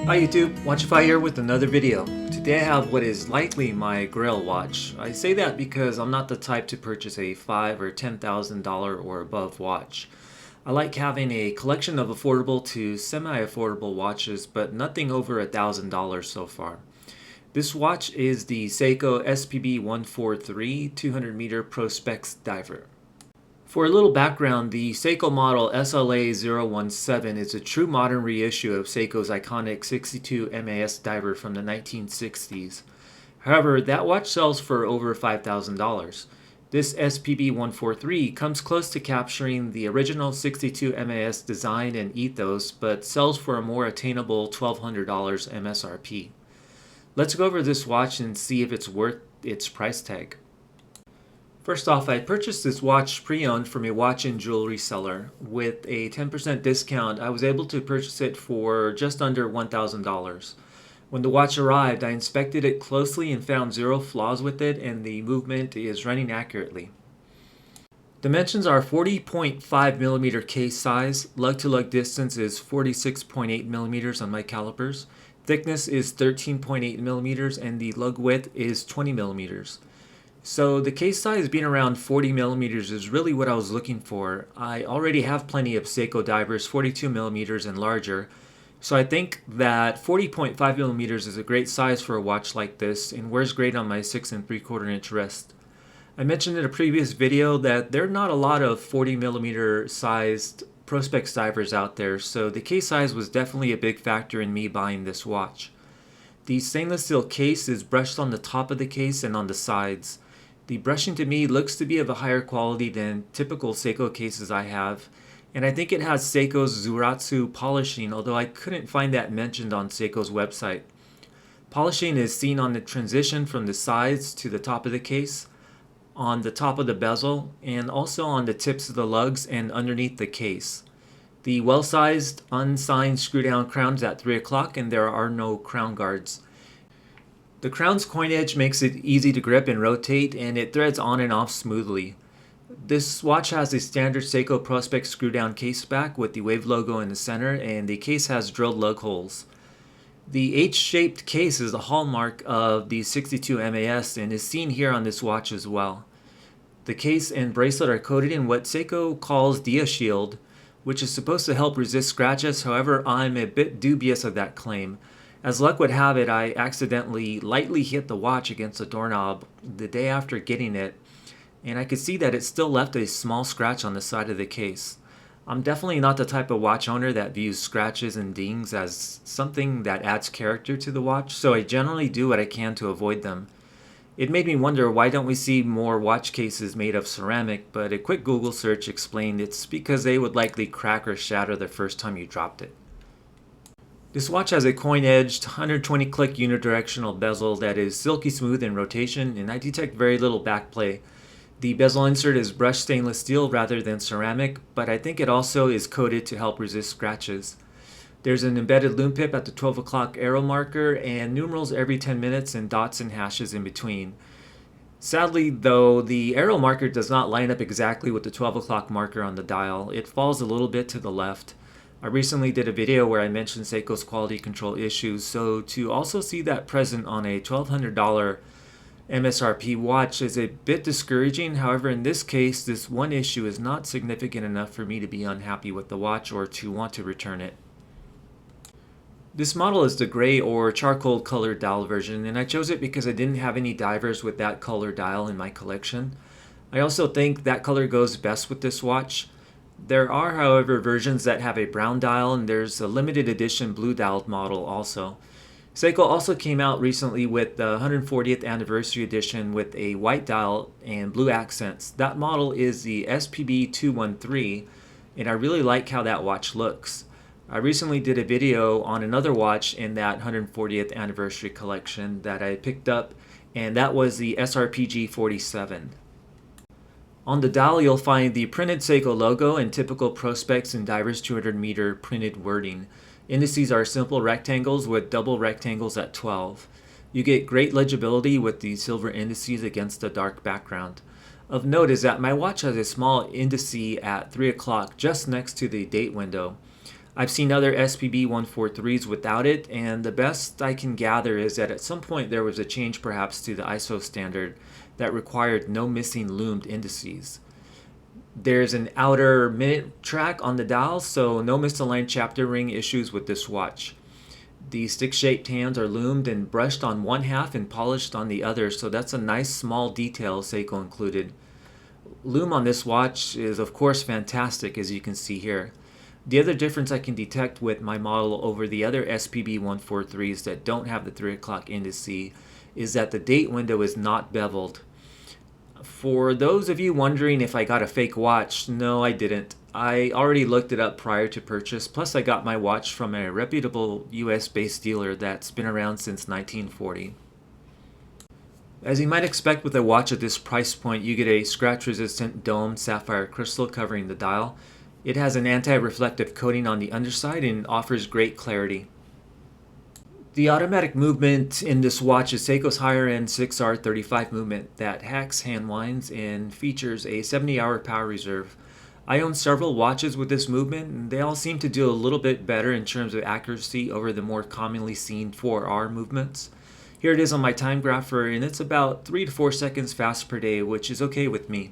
Hi YouTube, Watchify here with another video. Today I have what is likely my Grail watch. I say that because I'm not the type to purchase a $5,000 or $10,000 or above watch. I like having a collection of affordable to semi-affordable watches, but nothing over $1,000 so far. This watch is the Seiko SPB143 200 meter Prospex diver. For a little background, the Seiko model SLA017 is a true modern reissue of Seiko's iconic 62 MAS diver from the 1960s. However, that watch sells for over $5,000. This SPB143 comes close to capturing the original 62 MAS design and ethos, but sells for a more attainable $1,200 MSRP. Let's go over this watch and see if it's worth its price tag. First off, I purchased this watch pre-owned from a watch and jewelry seller. With a 10% discount, I was able to purchase it for just under $1,000. When the watch arrived, I inspected it closely and found zero flaws with it, and the movement is running accurately. Dimensions are 40.5 millimeter case size, lug-to-lug distance is 46.8 millimeters on my calipers, thickness is 13.8 millimeters, and the lug width is 20 millimeters. So the case size being around 40 millimeters is really what I was looking for. I already have plenty of Seiko divers 42 millimeters and larger, so I think that 40.5 millimeters is a great size for a watch like this and wears great on my 6 3/4 inch wrist. I mentioned in a previous video that there are not a lot of 40 millimeter sized Prospex divers out there, so the case size was definitely a big factor in me buying this watch. The stainless steel case is brushed on the top of the case and on the sides. The brushing to me looks to be of a higher quality than typical Seiko cases I have, and I think it has Seiko's Zuratsu polishing, although I couldn't find that mentioned on Seiko's website. Polishing is seen on the transition from the sides to the top of the case, on the top of the bezel, and also on the tips of the lugs and underneath the case. The well-sized, unsigned screw-down crown's at 3 o'clock and there are no crown guards. The crown's coin edge makes it easy to grip and rotate, and it threads on and off smoothly. This watch has a standard Seiko Prospex screw-down case back with the wave logo in the center, and the case has drilled lug holes. The H-shaped case is a hallmark of the 62 MAS and is seen here on this watch as well. The case and bracelet are coated in what Seiko calls Dia Shield, which is supposed to help resist scratches. However, I'm a bit dubious of that claim. As luck would have it, I accidentally lightly hit the watch against a doorknob the day after getting it, and I could see that it still left a small scratch on the side of the case. I'm definitely not the type of watch owner that views scratches and dings as something that adds character to the watch, so I generally do what I can to avoid them. It made me wonder, why don't we see more watch cases made of ceramic, but a quick Google search explained it's because they would likely crack or shatter the first time you dropped it. This watch has a coin-edged 120 click unidirectional bezel that is silky smooth in rotation, and I detect very little backplay. The bezel insert is brushed stainless steel rather than ceramic, but I think it also is coated to help resist scratches. There's an embedded loom pip at the 12 o'clock arrow marker and numerals every 10 minutes and dots and hashes in between. Sadly though, the arrow marker does not line up exactly with the 12 o'clock marker on the dial. It falls a little bit to the left. I recently did a video where I mentioned Seiko's quality control issues, so to also see that present on a $1,200 MSRP watch is a bit discouraging. However, in this case, this one issue is not significant enough for me to be unhappy with the watch or to want to return it. This model is the gray or charcoal colored dial version, and I chose it because I didn't have any divers with that color dial in my collection. I also think that color goes best with this watch. There are, however, versions that have a brown dial, and there's a limited edition blue dialed model also. Seiko also came out recently with the 140th anniversary edition with a white dial and blue accents. That model is the SPB213, and I really like how that watch looks. I recently did a video on another watch in that 140th anniversary collection that I picked up, and that was the SRPG47. On the dial, you'll find the printed Seiko logo and typical Prospex and Divers 200 meter printed wording. Indices are simple rectangles with double rectangles at 12. You get great legibility with the silver indices against a dark background. Of note is that my watch has a small indice at 3 o'clock just next to the date window. I've seen other SPB143s without it, and the best I can gather is that at some point there was a change perhaps to the ISO standard that required no missing loomed indices. There's an outer minute track on the dial, so no misaligned chapter ring issues with this watch. The stick-shaped hands are loomed and brushed on one half and polished on the other, so that's a nice small detail Seiko included. Loom on this watch is of course fantastic, as you can see here. The other difference I can detect with my model over the other SPB143s that don't have the 3 o'clock indice is that the date window is not beveled. For those of you wondering if I got a fake watch, no, I didn't. I already looked it up prior to purchase, plus I got my watch from a reputable US-based dealer that's been around since 1940. As you might expect with a watch at this price point, you get a scratch-resistant domed sapphire crystal covering the dial. It has an anti-reflective coating on the underside and offers great clarity. The automatic movement in this watch is Seiko's higher-end 6R35 movement that hacks hand winds and features a 70-hour power reserve. I own several watches with this movement, and they all seem to do a little bit better in terms of accuracy over the more commonly seen 4R movements. Here it is on my time grapher, and it's about 3 to 4 seconds fast per day, which is okay with me.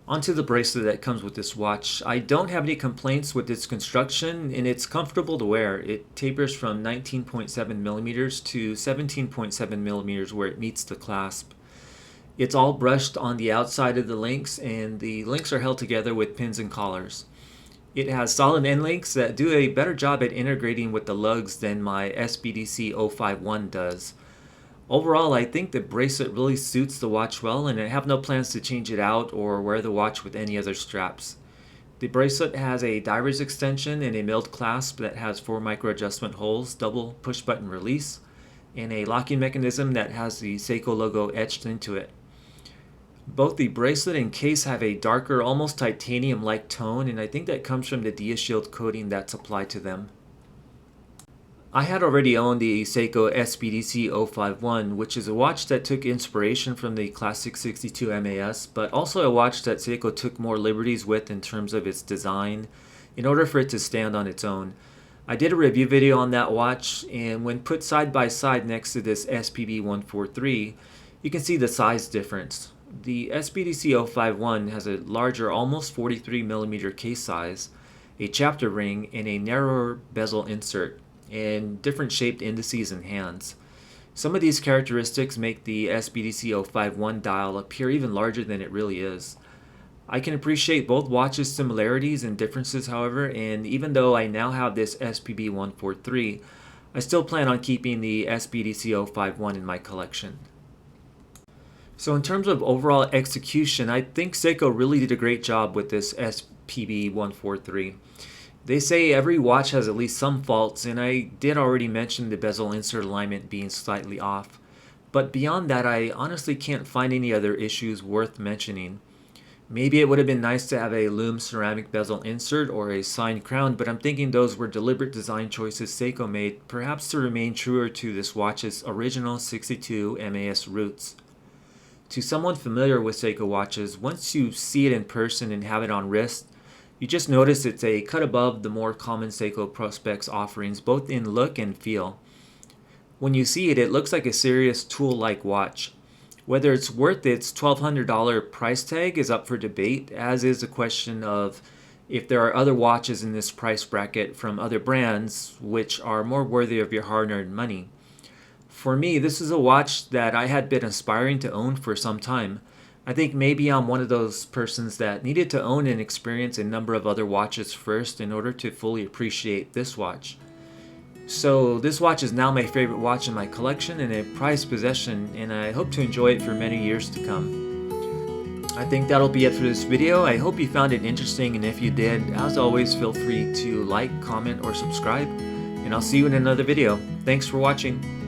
Onto the bracelet that comes with this watch. I don't have any complaints with its construction, and it's comfortable to wear. It tapers from 19.7 millimeters to 17.7 millimeters where it meets the clasp. It's all brushed on the outside of the links, and the links are held together with pins and collars. It has solid end links that do a better job at integrating with the lugs than my SBDC 051 does. Overall, I think the bracelet really suits the watch well, and I have no plans to change it out or wear the watch with any other straps. The bracelet has a diver's extension and a milled clasp that has 4 micro adjustment holes, double push button release, and a locking mechanism that has the Seiko logo etched into it. Both the bracelet and case have a darker, almost titanium-like tone, and I think that comes from the DiaShield coating that's applied to them. I had already owned the Seiko SPDC 051, which is a watch that took inspiration from the classic 62 MAS, but also a watch that Seiko took more liberties with in terms of its design in order for it to stand on its own. I did a review video on that watch, and when put side by side next to this SPB143, you can see the size difference. The SPDC 051 has a larger, almost 43mm case size, a chapter ring, and a narrower bezel insert, and different shaped indices and hands. Some of these characteristics make the SPDC 051 dial appear even larger than it really is. I can appreciate both watches' similarities and differences, however, and even though I now have this SPB143, I still plan on keeping the SPDC 051 in my collection. So in terms of overall execution, I think Seiko really did a great job with this SPB143. They say every watch has at least some faults, and I did already mention the bezel insert alignment being slightly off. But beyond that, I honestly can't find any other issues worth mentioning. Maybe it would have been nice to have a lume ceramic bezel insert or a signed crown, but I'm thinking those were deliberate design choices Seiko made, perhaps to remain truer to this watch's original 62 MAS roots. To someone familiar with Seiko watches, once you see it in person and have it on wrist, you just notice it's a cut above the more common Seiko Prospex offerings, both in look and feel. When you see it, it looks like a serious tool-like watch. Whether it's worth its $1,200 price tag is up for debate, as is the question of if there are other watches in this price bracket from other brands which are more worthy of your hard-earned money. For me, this is a watch that I had been aspiring to own for some time. I think maybe I'm one of those persons that needed to own and experience a number of other watches first in order to fully appreciate this watch. So this watch is now my favorite watch in my collection and a prized possession, and I hope to enjoy it for many years to come. I think that'll be it for this video. I hope you found it interesting, and if you did, as always, feel free to like, comment, or subscribe, and I'll see you in another video. Thanks for watching.